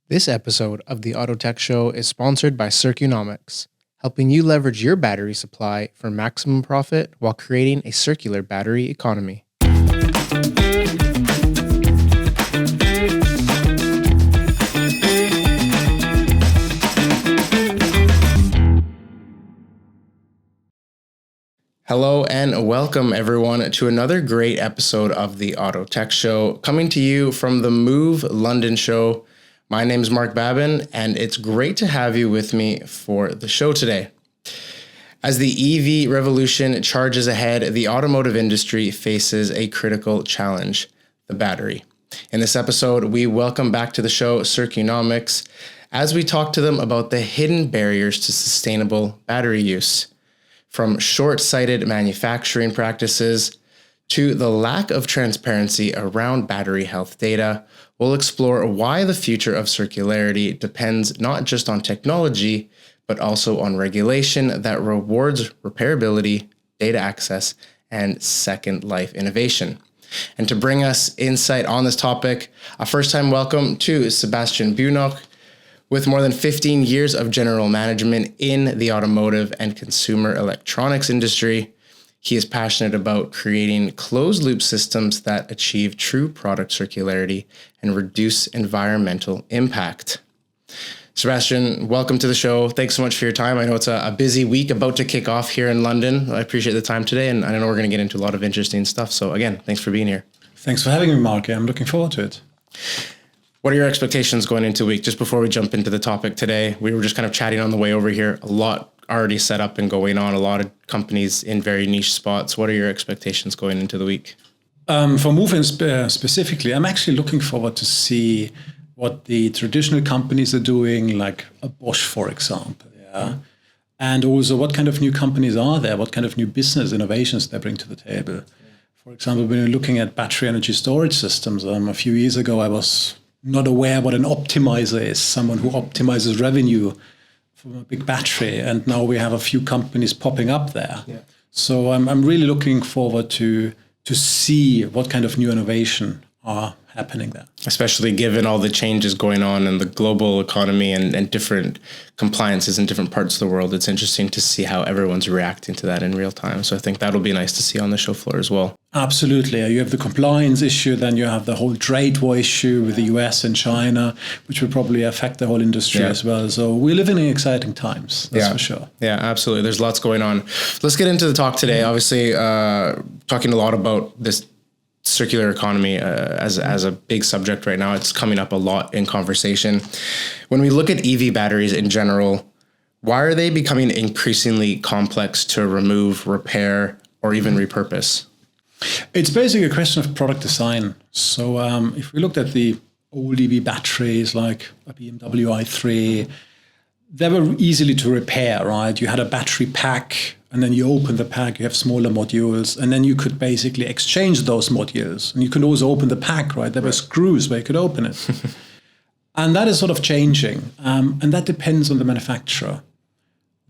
This episode of the Auto Tech Show is sponsored by Circunomics, helping you leverage your battery supply for maximum profit while creating a circular battery economy. Hello and welcome everyone to another great episode of the Auto Tech Show, coming to you from the Move London show. My name is Mark Babin, and it's great to have you with me for the show today. As the EV revolution charges ahead, the automotive industry faces a critical challenge: the battery. In this episode, we welcome back to the show Circunomics as we talk to them about the hidden barriers to sustainable battery use. From short-sighted manufacturing practices to the lack of transparency around battery health data, we'll explore why the future of circularity depends not just on technology, but also on regulation that rewards repairability, data access, and second life innovation. And to bring us insight on this topic, a first-time welcome to Sebastian Bujnoch. With more than 15 years of general management in the automotive and consumer electronics industry, he is passionate about creating closed-loop systems that achieve true product circularity and reduce environmental impact. Sebastian, welcome to the show. Thanks so much for your time. I know it's a busy week about to kick off here in London. I appreciate the time today, and I know we're going to get into a lot of interesting stuff. So again, thanks for being here. Thanks for having me, Mark. I'm looking forward to it. What are your expectations going into the week? Just before we jump into the topic today, we were just kind of chatting on the way over here. A lot already set up and going on, a lot of companies in very niche spots. What are your expectations going into the week? For Move specifically, I'm actually looking forward to see what the traditional companies are doing, like a Bosch, for example. Yeah. And also what kind of new companies are there? What kind of new business innovations they bring to the table? For example, when you're looking at battery energy storage systems, a few years ago, I was not aware what an optimizer is, someone who optimizes revenue from a big battery. And now we have a few companies popping up there. Yeah. So I'm really looking forward to see what kind of new innovation are happening there. Especially given all the changes going on in the global economy and different compliances in different parts of the world. It's interesting to see how everyone's reacting to that in real time. So I think that'll be nice to see on the show floor as well. Absolutely. You have the compliance issue, then you have the whole trade war issue with the US and China, which will probably affect the whole industry as well. So we live in exciting times, that's for sure. Yeah, absolutely. There's lots going on. Let's get into the talk today. Obviously, talking a lot about this circular economy as a big subject right now. It's coming up a lot in conversation. When we look at EV batteries in general, why are they becoming increasingly complex to remove, repair, or even repurpose? It's basically a question of product design. So if we looked at the old EV batteries like a BMW i3, they were easily to repair, right? You had a battery pack, and then you open the pack, you have smaller modules, and then you could basically exchange those modules. And you could also open the pack, right? There were screws where you could open it. And that is sort of changing. And that depends on the manufacturer.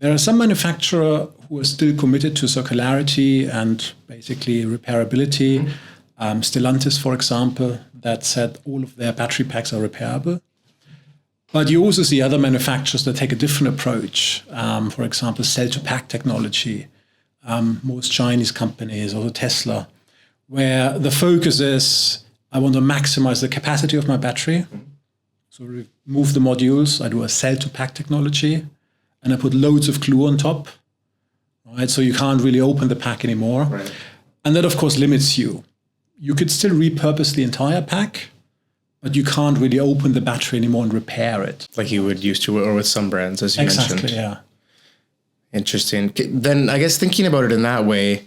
There are some manufacturers who are still committed to circularity and basically repairability. Stellantis, for example, that said all of their battery packs are repairable. But you also see other manufacturers that take a different approach. For example, cell-to-pack technology. Most Chinese companies, also Tesla, where the focus is, I want to maximize the capacity of my battery. So remove the modules. I do a cell-to-pack technology, and I put loads of glue on top. Right? So you can't really open the pack anymore. Right. And that, of course, limits you. You could still repurpose the entire pack, but you can't really open the battery anymore and repair it. Like you would used to, or with some brands, as you mentioned. Exactly, yeah. Interesting. Then I guess thinking about it in that way,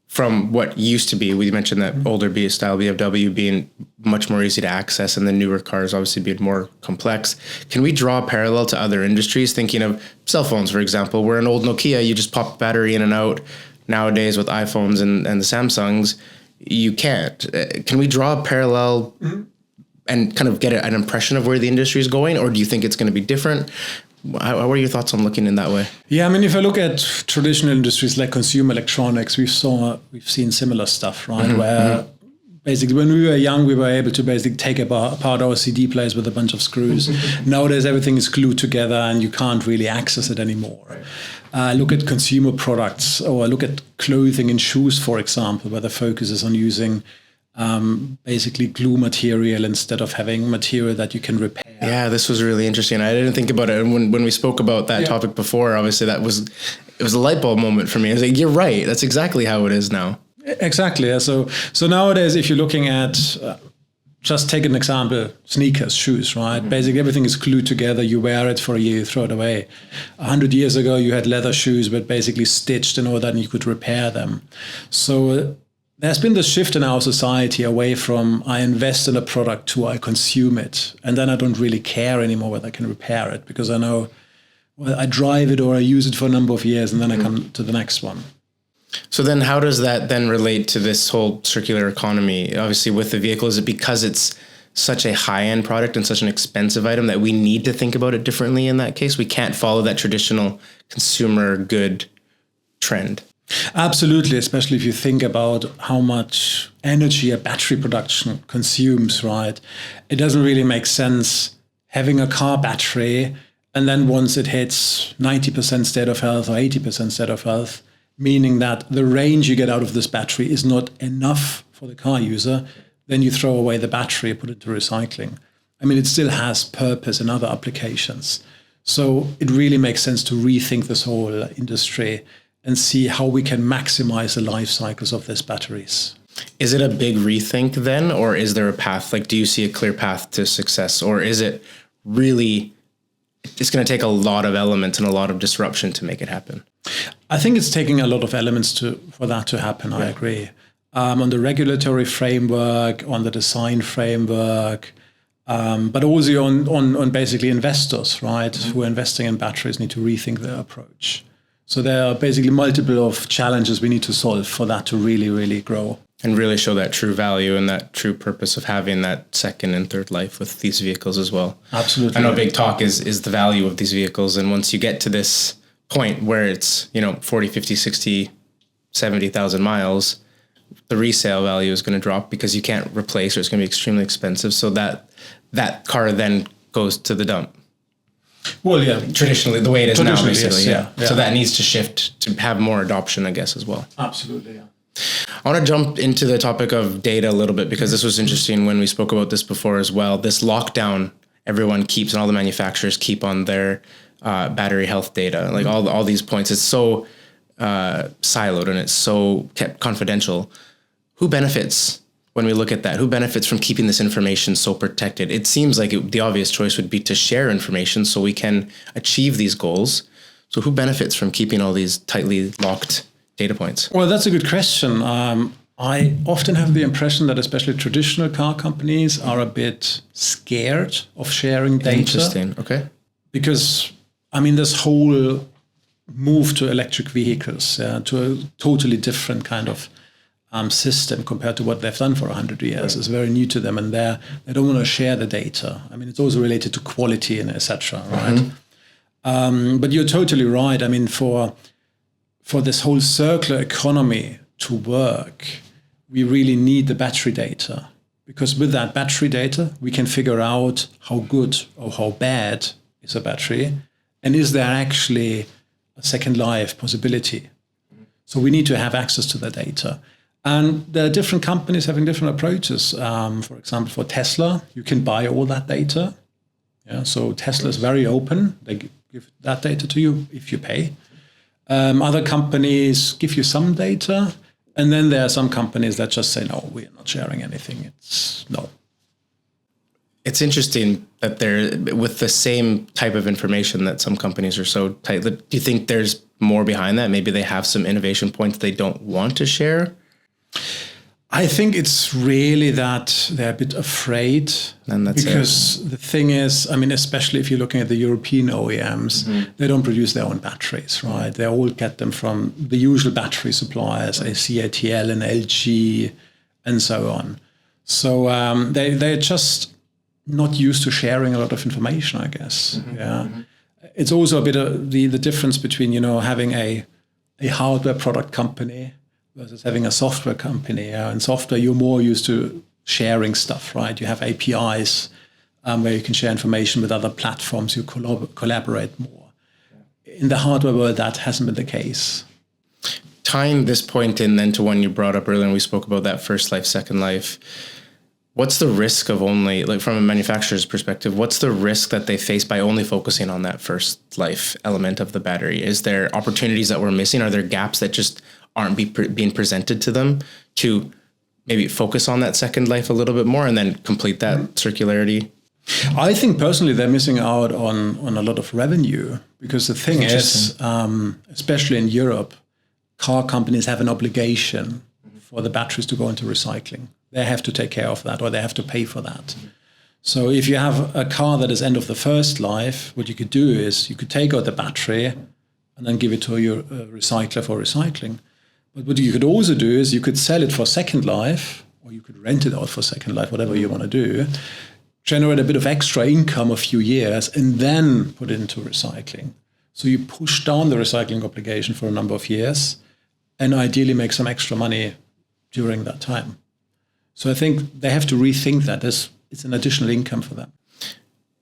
from what used to be, we mentioned that older style BMW being much more easy to access and the newer cars obviously being more complex. Can we draw a parallel to other industries? Thinking of cell phones, for example, where an old Nokia, you just pop the battery in and out. Nowadays with iPhones and the Samsungs, you can't. Can we draw a parallel and kind of get an impression of where the industry is going? Or do you think it's going to be different? What are your thoughts on looking in that way? Yeah, I mean, if I look at traditional industries like consumer electronics, we've seen similar stuff, right? Where basically, when we were young, we were able to basically take apart our CD players with a bunch of screws. Nowadays, everything is glued together and you can't really access it anymore. Look at consumer products, or look at clothing and shoes, for example, where the focus is on using basically glue material instead of having material that you can repair. Yeah, this was really interesting. I didn't think about it. And when we spoke about that topic before, obviously it was a light bulb moment for me. I was like, you're right. That's exactly how it is now. Exactly. Yeah. So nowadays, if you're looking at, just take an example, sneakers, shoes, right? Basically, everything is glued together. You wear it for a year, you throw it away. 100 years ago, you had leather shoes, but basically stitched in order that you could repair them. So there's been this shift in our society away from I invest in a product to I consume it. And then I don't really care anymore whether I can repair it, because I know, well, I drive it or I use it for a number of years and then I come to the next one. So then how does that then relate to this whole circular economy? Obviously with the vehicle, is it because it's such a high-end product and such an expensive item that we need to think about it differently in that case? We can't follow that traditional consumer good trend. Absolutely, especially if you think about how much energy a battery production consumes, right? It doesn't really make sense having a car battery and then once it hits 90% state of health or 80% state of health, meaning that the range you get out of this battery is not enough for the car user, then you throw away the battery, put it to recycling. I mean, it still has purpose in other applications. So it really makes sense to rethink this whole industry and see how we can maximize the life cycles of these batteries. Is it a big rethink then, or is there a path? Like, do you see a clear path to success, or is it really, it's going to take a lot of elements and a lot of disruption to make it happen? I think it's taking a lot of elements for that to happen. I agree. On the regulatory framework, on the design framework, but also on basically investors, right, who are investing in batteries need to rethink their approach. So there are basically multiple of challenges we need to solve for that to really, really grow. And really show that true value and that true purpose of having that second and third life with these vehicles as well. Absolutely. I know big talk is the value of these vehicles. And once you get to this point where it's, 40, 50, 60, 70,000 miles, the resale value is going to drop because you can't replace, or it's going to be extremely expensive. So that car then goes to the dump. Well, yeah. Traditionally, the way it is now, basically. Yes, yeah. So that needs to shift to have more adoption, I guess, as well. Absolutely, yeah. I want to jump into the topic of data a little bit, because this was interesting when we spoke about this before as well. This lockdown everyone keeps, and all the manufacturers keep on their battery health data, like all these points. It's so siloed and it's so kept confidential. Who benefits when we look at that? Who benefits from keeping this information so protected? It seems like the obvious choice would be to share information so we can achieve these goals. So who benefits from keeping all these tightly locked data points? Well, that's a good question. I often have the impression that especially traditional car companies are a bit scared of sharing data. Interesting. Okay. Because, this whole move to electric vehicles, to a totally different kind of system compared to what they've done for 100 years is very new to them, and they don't want to share the data. It's also related to quality and etc. Right? But you're totally right. For this whole circular economy to work, we really need the battery data, because with that battery data, we can figure out how good or how bad is a battery, and is there actually a second life possibility. So we need to have access to the data. And there are different companies having different approaches. For example, for Tesla, you can buy all that data. Yeah, so Tesla is very open. They give that data to you if you pay. Other companies give you some data. And then there are some companies that just say, no, we're not sharing anything. It's interesting that they're with the same type of information that some companies are so tight. Do you think there's more behind that? Maybe they have some innovation points they don't want to share? I think it's really that they're a bit afraid. And that's because the thing is, especially if you're looking at the European OEMs, they don't produce their own batteries, right? They all get them from the usual battery suppliers, CATL and LG and so on. So they're just not used to sharing a lot of information, I guess. It's also a bit of the difference between, having a hardware product company versus having a software company. In software, you're more used to sharing stuff, right? You have APIs where you can share information with other platforms. You collaborate more. In the hardware world, that hasn't been the case. Tying this point in then to one you brought up earlier, and we spoke about that first life, second life. What's the risk of only, like from a manufacturer's perspective, what's the risk that they face by only focusing on that first life element of the battery? Is there opportunities that we're missing? Are there gaps that just aren't being presented to them to maybe focus on that second life a little bit more and then complete that circularity? I think personally they're missing out on a lot of revenue, because the thing is, especially in Europe, car companies have an obligation for the batteries to go into recycling. They have to take care of that, or they have to pay for that. So if you have a car that is end of the first life, what you could do is you could take out the battery and then give it to your recycler for recycling. But what you could also do is you could sell it for second life, or you could rent it out for second life, whatever you want to do, generate a bit of extra income a few years, and then put it into recycling. So you push down the recycling obligation for a number of years and ideally make some extra money during that time. So I think they have to rethink that. It's an additional income for them.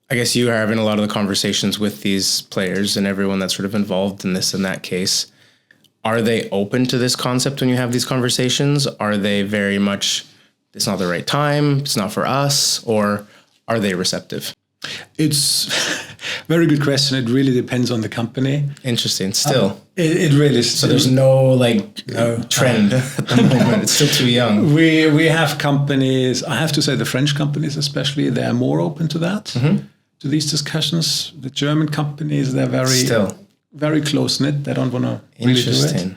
I guess you are having a lot of the conversations with these players and everyone that's sort of involved in this, in that case. Are they open to this concept when you have these conversations? Are they very much, it's not the right time, it's not for us, or are they receptive? It's a very good question. It really depends on the company. Interesting. Still. It really is. So there's no trend at the moment. It's still too young. We have companies, I have to say the French companies especially, they're more open to that, to these discussions. The German companies, they're very close-knit. They don't want to really do it.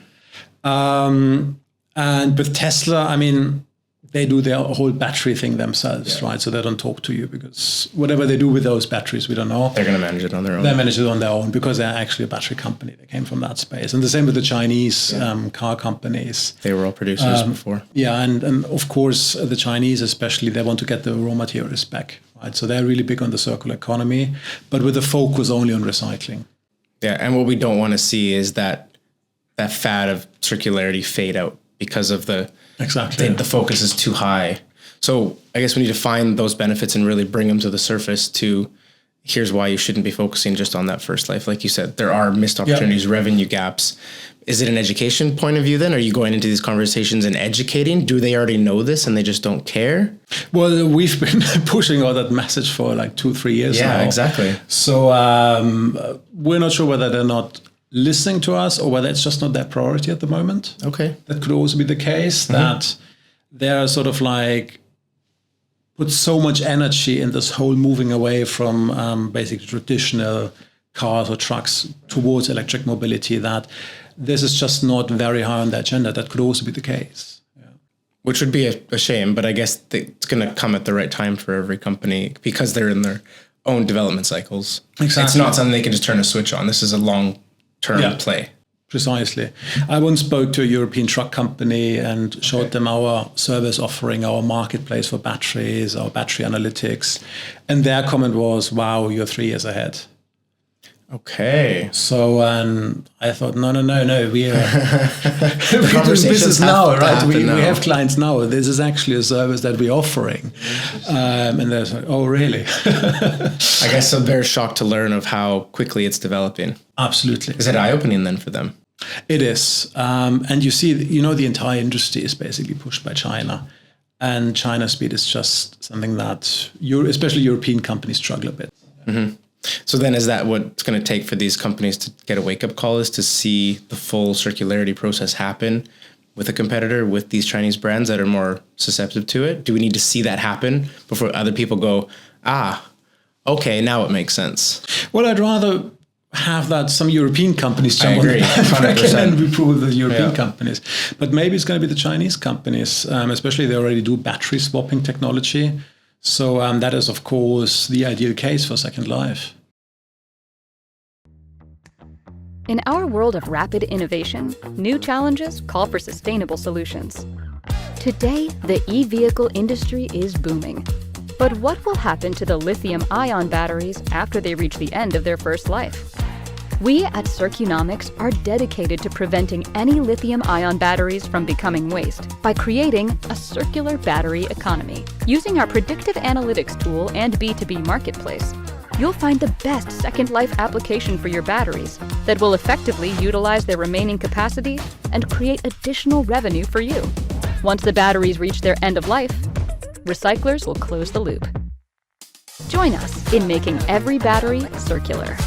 And with Tesla, I mean, they do their whole battery thing themselves, right? So they don't talk to you, because whatever they do with those batteries, we don't know. They're going to manage it on their own. They manage it on their own because they're actually a battery company. They came from that space. And the same with the Chinese car companies. They were all producers before. Yeah, and of course, the Chinese especially, they want to get the raw materials back, right? So they're really big on the circular economy, but with a focus only on recycling. Yeah, and what we don't want to see is that fad of circularity fade out because of the focus is too high. So I guess we need to find those benefits and really bring them to the surface to here's why you shouldn't be focusing just on that first life. Like you said, there are missed opportunities, revenue gaps. Is it an education point of view then? Are you going into these conversations and educating? Do they already know this and they just don't care? Well, we've been pushing out that message for like 2-3 years now. Yeah, exactly. So we're not sure whether they're not listening to us or whether it's just not their priority at the moment. Okay. That could also be the case, that they're sort of like put so much energy in this whole moving away from basically traditional cars or trucks towards electric mobility that this is just not very high on the agenda. That could also be the case. Yeah. Which would be a shame, but I guess it's going to come at the right time for every company because they're in their own development cycles. Exactly. It's not something they can just turn a switch on. This is a long-term play. Precisely. I once spoke to a European truck company and showed them our service offering, our marketplace for batteries, our battery analytics. And their comment was, wow, you're 3 years ahead. Okay. So I thought, no. We are doing business now, right? We have clients now. This is actually a service that we're offering. And they're like, oh, really? I guess so they're shocked to learn of how quickly it's developing. Absolutely. Is it eye-opening then for them? It is. And you see, the entire industry is basically pushed by China. And China's speed is just something that especially European companies struggle a bit. Mm-hmm. So then is that what it's going to take for these companies to get a wake-up call, is to see the full circularity process happen with a competitor, with these Chinese brands that are more susceptible to it? Do we need to see that happen before other people go, okay, now it makes sense? Well, I'd rather have that some European companies jump on the bandwagon and improve the European companies. But maybe it's going to be the Chinese companies, especially they already do battery swapping technology. So that is, of course, the ideal case for Second Life. In our world of rapid innovation, new challenges call for sustainable solutions. Today, the e-vehicle industry is booming. But what will happen to the lithium-ion batteries after they reach the end of their first life? We at Circunomics are dedicated to preventing any lithium-ion batteries from becoming waste by creating a circular battery economy. Using our predictive analytics tool and B2B marketplace, you'll find the best second life application for your batteries that will effectively utilize their remaining capacity and create additional revenue for you. Once the batteries reach their end of life, recyclers will close the loop. Join us in making every battery circular.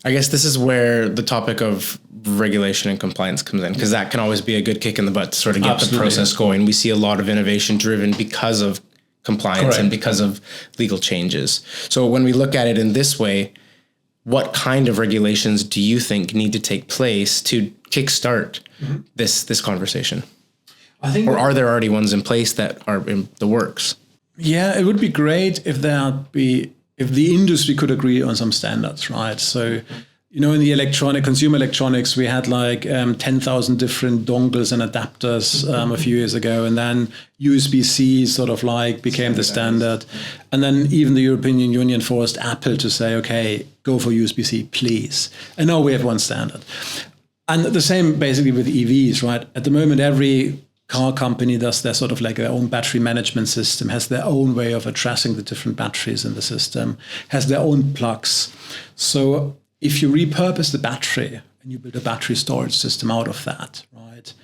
I guess this is where the topic of regulation and compliance comes in, because that can always be a good kick in the butt to sort of get the process going. We see a lot of innovation driven because of compliance and because of legal changes. So when we look at it in this way, what kind of regulations do you think need to take place to kickstart this conversation? I think, or are there already ones in place that are in the works? Yeah, it would be great if if the industry could agree on some standards, right? So, in the consumer electronics, we had like 10,000 different dongles and adapters a few years ago, and then USB-C sort of like became the standard. And then even the European Union forced Apple to say, okay, go for USB-C, please. And now we have one standard. And the same basically with EVs, right? At the moment, every car company does their sort of like their own battery management system, has their own way of addressing the different batteries in the system, has their own plugs. So if you repurpose the battery and you build a battery storage system out of that, right?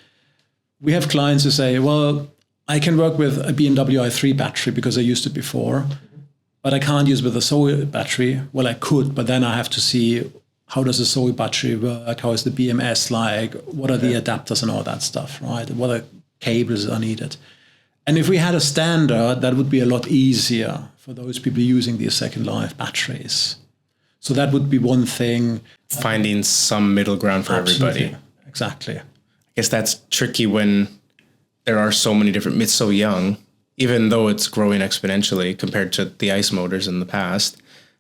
We have clients who say, well, I can work with a BMW i3 battery because I used it before, but I can't use with a Zoe battery. Well, I could, but then I have to see how does a Zoe battery work? How is the BMS like? What are the adapters and all that stuff, right? What are cables are needed? And if we had a standard, that would be a lot easier for those people using these second life batteries. So that would be one thing. Finding some middle ground for everybody. Exactly. I guess that's tricky when there are so many different, it's so young, even though it's growing exponentially compared to the ICE motors in the past,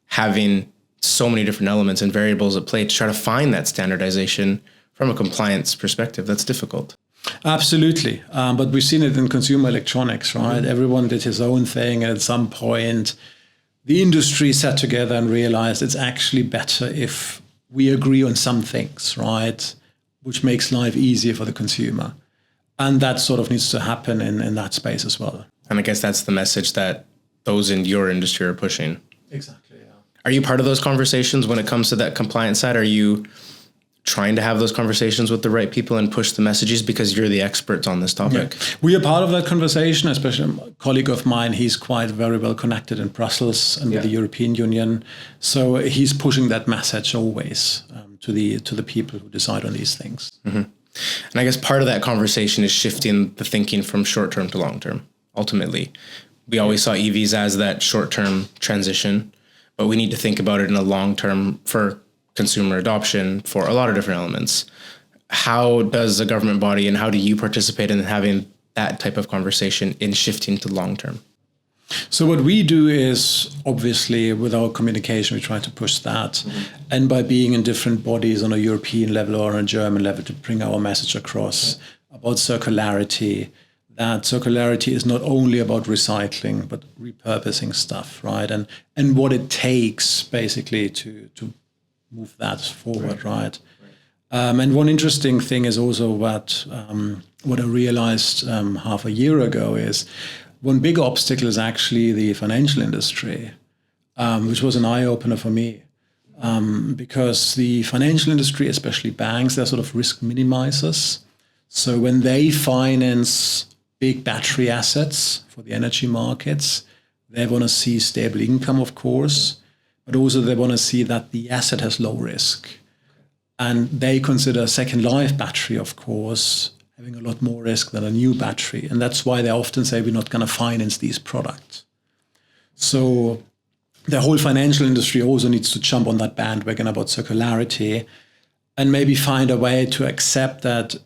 having so many different elements and variables at play to try to find that standardization from a compliance perspective. That's difficult. Absolutely. But we've seen it in consumer electronics, right? Everyone did his own thing. And at some point, the industry sat together and realized it's actually better if we agree on some things, right? Which makes life easier for the consumer. And that sort of needs to happen in that space as well. And I guess that's the message that those in your industry are pushing. Exactly, yeah. Are you part of those conversations when it comes to that compliance side? Are you trying to have those conversations with the right people and push the messages because you're the experts on this topic? Yeah. We are part of that conversation, especially a colleague of mine. He's quite very well connected in Brussels and with the European Union. So he's pushing that message always to the people who decide on these things. Mm-hmm. And I guess part of that conversation is shifting the thinking from short-term to long-term. Ultimately, we always saw EVs as that short-term transition, but we need to think about it in a long-term for consumer adoption for a lot of different elements. How does a government body and how do you participate in having that type of conversation in shifting to long-term? So what we do is, obviously, with our communication, we try to push that. Mm-hmm. And by being in different bodies on a European level or on a German level to bring our message across about circularity, that circularity is not only about recycling, but repurposing stuff, right? And what it takes, basically, to move that forward, right? And one interesting thing is also what I realized half a year ago is one big obstacle is actually the financial industry, which was an eye-opener for me. Because the financial industry, especially banks, they're sort of risk minimizers. So when they finance big battery assets for the energy markets, they want to see stable income, of course, but also they want to see that the asset has low risk. And they consider a second life battery, of course, having a lot more risk than a new battery. And that's why they often say we're not going to finance these products. So the whole financial industry also needs to jump on that bandwagon about circularity and maybe find a way to accept that,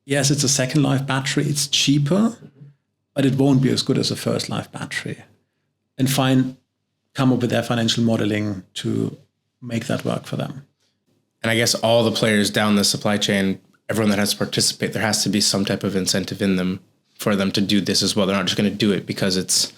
yes, it's a second life battery, it's cheaper, but it won't be as good as a first life battery. And come up with their financial modeling to make that work for them. And I guess all the players down the supply chain, everyone that has to participate, there has to be some type of incentive in them for them to do this as well. They're not just going to do it because it's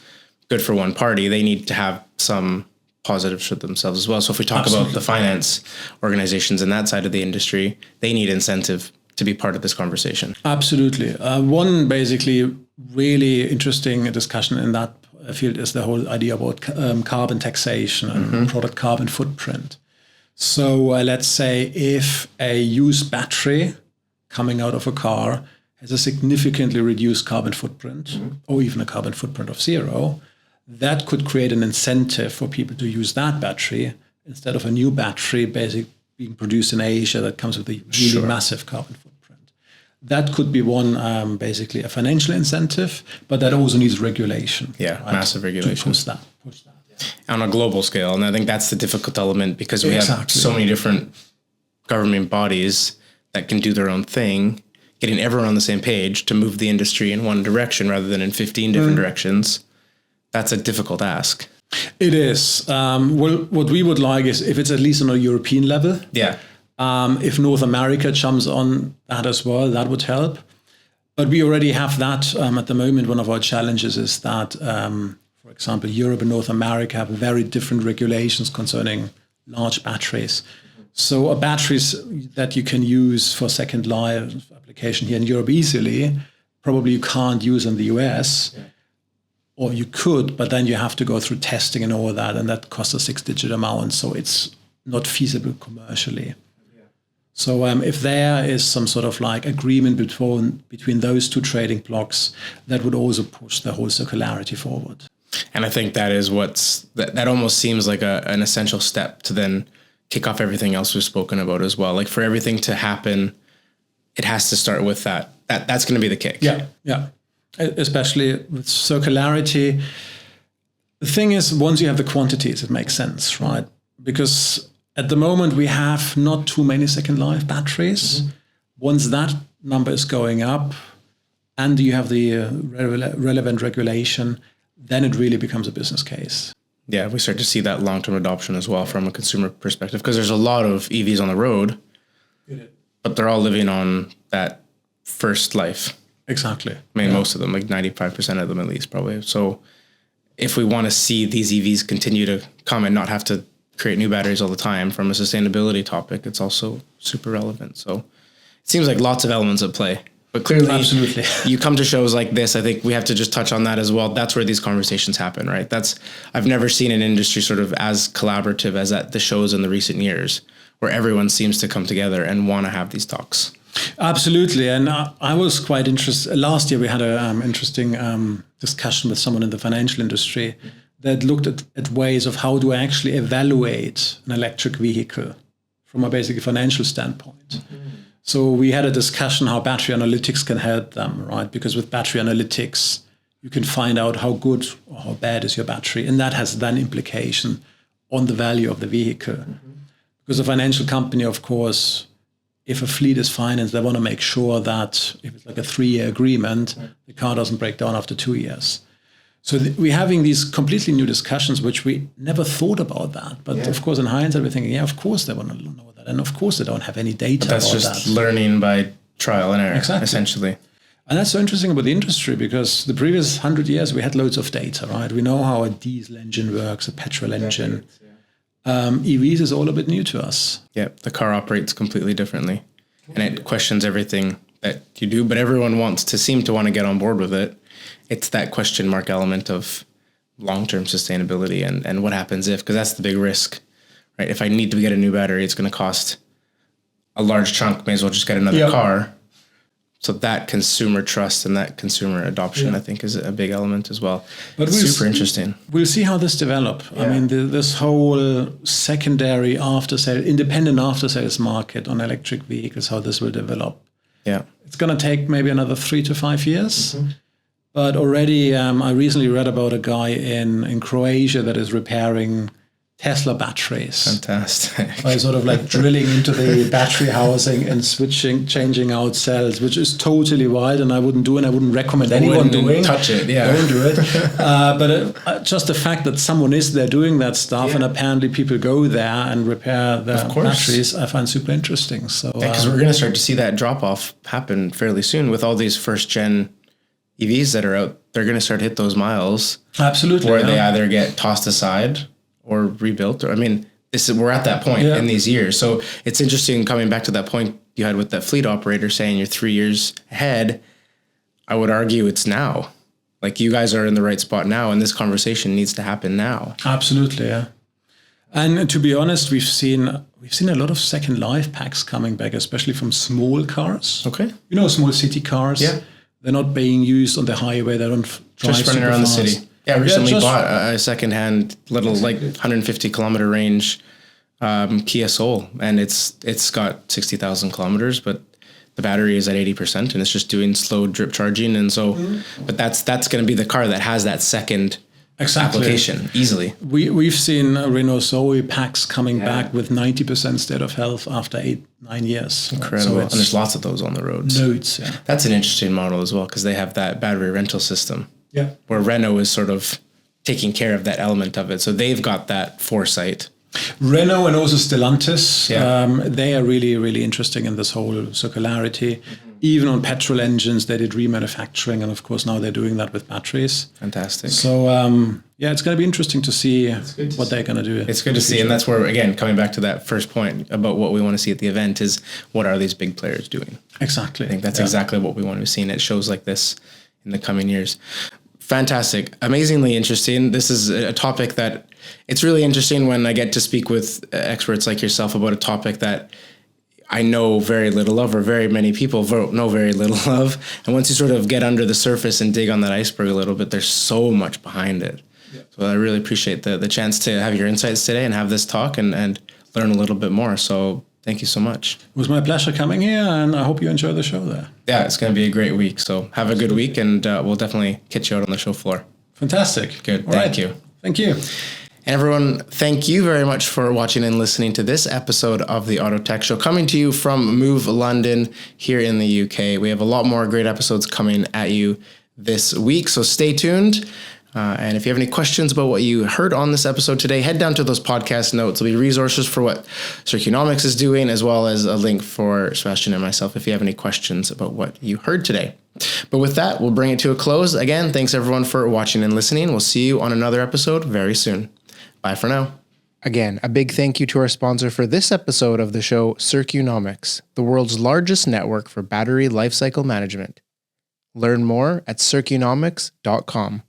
good for one party. They need to have some positives for themselves as well. So if we talk about the finance organizations and that side of the industry, they need incentive to be part of this conversation. Absolutely. One basically really interesting discussion in that field is the whole idea about carbon taxation and product carbon footprint. So let's say if a used battery coming out of a car has a significantly reduced carbon footprint, or even a carbon footprint of 0, that could create an incentive for people to use that battery instead of a new battery basically being produced in Asia that comes with a really massive carbon footprint. That could be one, basically a financial incentive, but that also needs regulation. Yeah, right? Massive regulation. To push that. On a global scale. And I think that's the difficult element because we have so many different government bodies that can do their own thing, getting everyone on the same page to move the industry in one direction rather than in 15 different directions. That's a difficult ask. It is. Well, what we would like is if it's at least on a European level. Yeah. If North America jumps on that as well, that would help. But we already have that at the moment. One of our challenges is that, for example, Europe and North America have very different regulations concerning large batteries. So batteries that you can use for second life application here in Europe easily, probably you can't use in the US. Yeah. Or you could, but then you have to go through testing and all that, and that costs a 6-digit amount. So it's not feasible commercially. Yeah. So if there is some sort of like agreement between those two trading blocks, that would also push the whole circularity forward. And I think that is that almost seems like an essential step to then kick off everything else we've spoken about as well. Like for everything to happen, it has to start with that. That's going to be the kick. Yeah, yeah. Especially with circularity. The thing is, once you have the quantities, it makes sense, right? Because at the moment, we have not too many second life batteries. Once that number is going up and you have the relevant regulation, then it really becomes a business case. Yeah, we start to see that long-term adoption as well from a consumer perspective, because there's a lot of EVs on the road, but they're all living on that first life. Exactly. I mean, most of them, like 95% of them at least, probably. So if we want to see these EVs continue to come and not have to create new batteries all the time from a sustainability topic, it's also super relevant. So it seems like lots of elements at play. But clearly, absolutely, you come to shows like this, I think we have to just touch on that as well. That's where these conversations happen, right? I've never seen an industry sort of as collaborative as at the shows in the recent years, where everyone seems to come together and want to have these talks. Absolutely. And I was quite interested. Last year, we had an interesting discussion with someone in the financial industry that looked at ways of how to actually evaluate an electric vehicle from a basically financial standpoint. So we had a discussion how battery analytics can help them, right? Because with battery analytics, you can find out how good or how bad is your battery. And that has then implication on the value of the vehicle. Because a financial company, of course, if a fleet is financed, they want to make sure that if it's like a 3-year agreement, the car doesn't break down after 2 years. So we're having these completely new discussions, which we never thought about that. But of course, in hindsight, we're thinking, yeah, of course they want to know that. And of course, they don't have any data about that. That's just learning by trial and error, essentially. And that's so interesting about the industry, because the previous 100 years, we had loads of data, right? We know how a diesel engine works, a petrol engine. EVs is all a bit new to us. Yeah, the car operates completely differently, and it questions everything that you do, but everyone want to get on board with it. It's that question mark element of long-term sustainability and what happens if, because that's the big risk, right? If I need to get a new battery, it's going to cost a large chunk, may as well just get another car. So that consumer trust and that consumer adoption, I think, is a big element as well. But it's super interesting. We'll see how this develops. Yeah. I mean, this whole secondary independent after-sales market on electric vehicles, how this will develop. Yeah, it's going to take maybe another 3 to 5 years. But already, I recently read about a guy in Croatia that is repairing Tesla batteries. Fantastic. By sort of like drilling into the battery housing and changing out cells, which is totally wild, and I wouldn't do, and I wouldn't recommend anyone doing. Touch it, yeah. Don't do it. But just the fact that someone is there doing that stuff, and apparently people go there and repair the batteries, I find super interesting. So because we're going to start to see that drop off happen fairly soon with all these first gen EVs that are out. They're going to start to hit those miles. Absolutely. Where they either get tossed aside or rebuilt. Or I mean, we're at that point in these years. So it's interesting coming back to that point you had with that fleet operator saying you're 3 years ahead. I would argue it's now. Like, you guys are in the right spot now, and this conversation needs to happen now. Absolutely, yeah. And to be honest, we've seen a lot of second life packs coming back, especially from small cars. Okay. Small city cars. Yeah. They're not being used on the highway. They don't drive just running around the city. Yeah, I recently bought a secondhand little 150 kilometer range Kia Soul, and it's got 60,000 kilometers, but the battery is at 80%, and it's just doing slow drip charging. And so, but that's going to be the car that has that second application easily. We've seen Renault Zoe packs coming back with 90% state of health after 8-9 years. Incredible. And there's lots of those on the roads. Loads, yeah. That's an interesting model as well, because they have that battery rental system. Yeah. Where Renault is sort of taking care of that element of it. So they've got that foresight. Renault and also Stellantis, they are really, really interesting in this whole circularity. Even on petrol engines, they did remanufacturing, and of course now they're doing that with batteries. Fantastic. So it's going to be interesting to see what they're going to do. It's good to see, and that's where, again, coming back to that first point about what we want to see at the event is what are these big players doing? Exactly. I think that's exactly what we want to see in shows like this in the coming years. Fantastic. Amazingly interesting. This is a topic that it's really interesting when I get to speak with experts like yourself about a topic that I know very little of, or very many people know very little of. And once you sort of get under the surface and dig on that iceberg a little bit, there's so much behind it. Yeah. So I really appreciate the chance to have your insights today and have this talk and learn a little bit more. So thank you so much. It was my pleasure coming here, and I hope you enjoy the show there. Yeah, it's going to be a great week. So have a good week, and we'll definitely get you out on the show floor. Fantastic. Good. Thank you. Thank you. And everyone, thank you very much for watching and listening to this episode of the Auto Tech Show, coming to you from Move London here in the UK. We have a lot more great episodes coming at you this week, so stay tuned. And if you have any questions about what you heard on this episode today, head down to those podcast notes. There'll be resources for what Circunomics is doing, as well as a link for Sebastian and myself if you have any questions about what you heard today. But with that, we'll bring it to a close. Again, thanks everyone for watching and listening. We'll see you on another episode very soon. Bye for now. Again, a big thank you to our sponsor for this episode of the show, Circunomics, the world's largest network for battery lifecycle management. Learn more at circunomics.com.